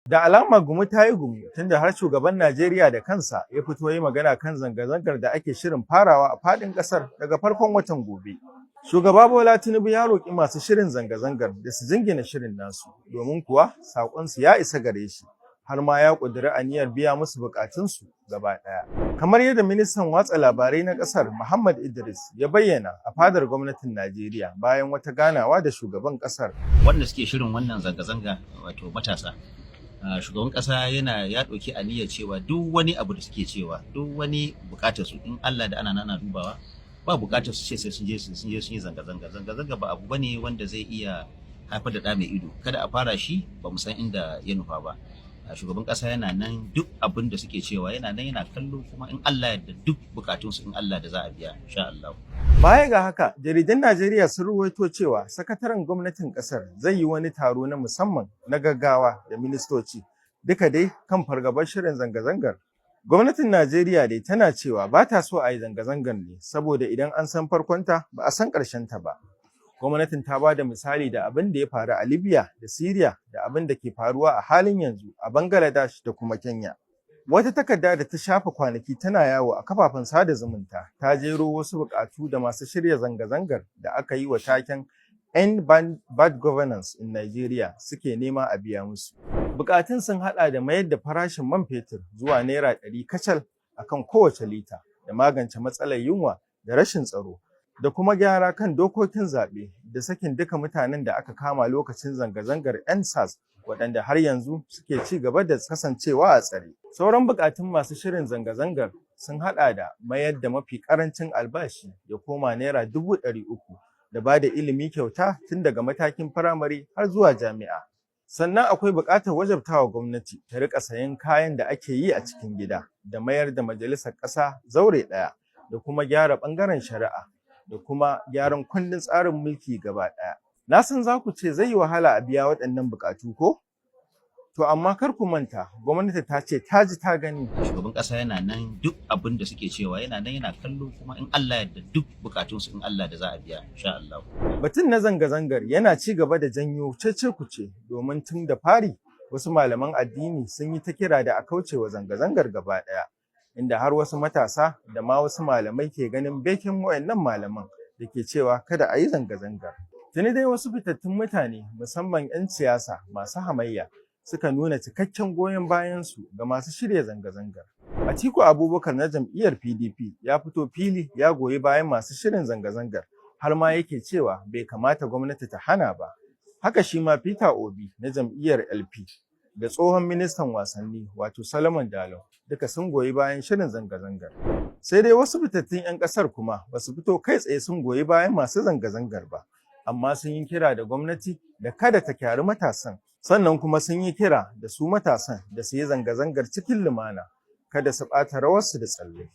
Da alama gumi ta yi gumi tunda har shugaban Najeriya da kansa ya fito yi magana kan zanga-zangar da ake shirin farawa a faɗin ƙasar daga farkon watan gobe. Shugaba Bola Tinubu ya roƙi masu shirin zanga-zangar da su jingina shirin nasu domin kuwa saƙonsu ya isa gare shi har ma ya ƙudiri aniyar biya musu buƙatunsu gaba ɗaya. Kamar yadda ministan watsa labarai na ƙasar Muhammad Idris ya bayyana a fadar gwamnatin Najeriya bayan wata ganawa da shugaban ƙasar. Wanda suke shirin wannan zanga-zanga wato matasa. Shugaban kasa ya ɗauki aniyar cewa duk wani abu da suke cewa duk wani bukatar su in Allah da ana dubawa ba bukatar su ce sai sun je sun yi zanga-zanga ba abu bane wanda zai iya haifar da ɗa mai ido. Kada a fara shi ba mu san inda ya nufa ba. Shugaban kasa yana nan duk abin da suke cewa yana nan yana kallo kuma in Allah yarda duk bukatun su in Allah da za a biya insha Allah. Baya ga haka, jaridan Najeriya sun ruwaito cewa sakataren gwamnatin kasar zai yi wani taro na musamman na gaggawa da ministoci, duka dai kan fargabar shirin zanga-zangar. Gwamnatin Najeriya dai tana cewa ba ta so a yi zanga-zangar ne saboda idan an san farkonta ba a san ta ba. Gwamnatin ta ba da misali da abin da ya faru a Libya da Syria da abin da ke faruwa a halin yanzu a Bangladesh da kuma Kenya. Wata takarda da ta shafa kwanaki tana yawo a kafafen sada zumunta ta jero wasu buƙatu da masu shirya zanga-zangar da aka yi wa taken End Bad Governance in Nigeria suke nema a biya musu. Buƙatun sun haɗa da mayar da farashin man fetur zuwa Naira 100 kacal akan kowace lita da magance matsalar yunwa da rashin tsaro da kuma gyara kan dokokin zaɓe da sakin duka mutanen da aka kama lokacin zanga-zangar EndSARS waɗanda har yanzu suke ci gaba da kasancewa a tsare. Sauran buƙatun masu shirin zanga-zangar sun haɗa da mayar da mafi ƙarancin albashi ya koma Naira 300,000 da ba da ilimi kyauta tun daga matakin firamare har zuwa jami'a. Sannan akwai buƙatar wajabtawa gwamnati ta riƙa sayen kayan da ake yi a cikin gida da mayar da majalisar ƙasa zaure ɗaya da kuma gyara ɓangaren shari'a da kuma gyaran kundin tsarin mulki gaba ɗaya. Na san za ku ce zai yi wahala a biya waɗannan buƙatu ko? To amma kar ku manta, gwamnati ta ce ta ji ta gani. Shugaban ƙasa yana nan duk abin da suke cewa yana nan yana kallo kuma in Allah yarda duk buƙatunsu in Allah da za a biya insha Allah. Batun na zanga-zangar yana ci gaba da janyo cece-kuce domin tun da fari wasu malaman addini sun yi ta kira da a kaucewa zanga-zangar gaba ɗaya. Inda har wasu matasa da ma wasu malamai ke ganin bekin wayannan malaman da ke cewa kada a yi zanga-zangar. Tuni dai wasu fitattun mutane musamman 'yan siyasa masu hamayya suka nuna cikakken goyon bayansu ga masu shirya zanga-zangar. Atiku Abubakar na jam'iyyar PDP ya fito fili ya goyi bayan masu shirin zanga-zangar har ma yake cewa bai kamata gwamnati ta hana ba. Haka shi ma Peter Obi na jam'iyyar LP da tsohon ministan wasanni wato Solomon Dalon duka sun goyi bayan shirin zanga-zangar. Sai dai wasu fitattun 'yan ƙasar kuma ba su fito kai tsaye sun goyi bayan masu zanga-zangar ba, amma sun yi kira da gwamnati da kada ta kyari matasan, sannan kuma sun yi kira da su matasan da su yi zanga-zangar cikin lumana, kada su ɓata rawarsu da tsalle.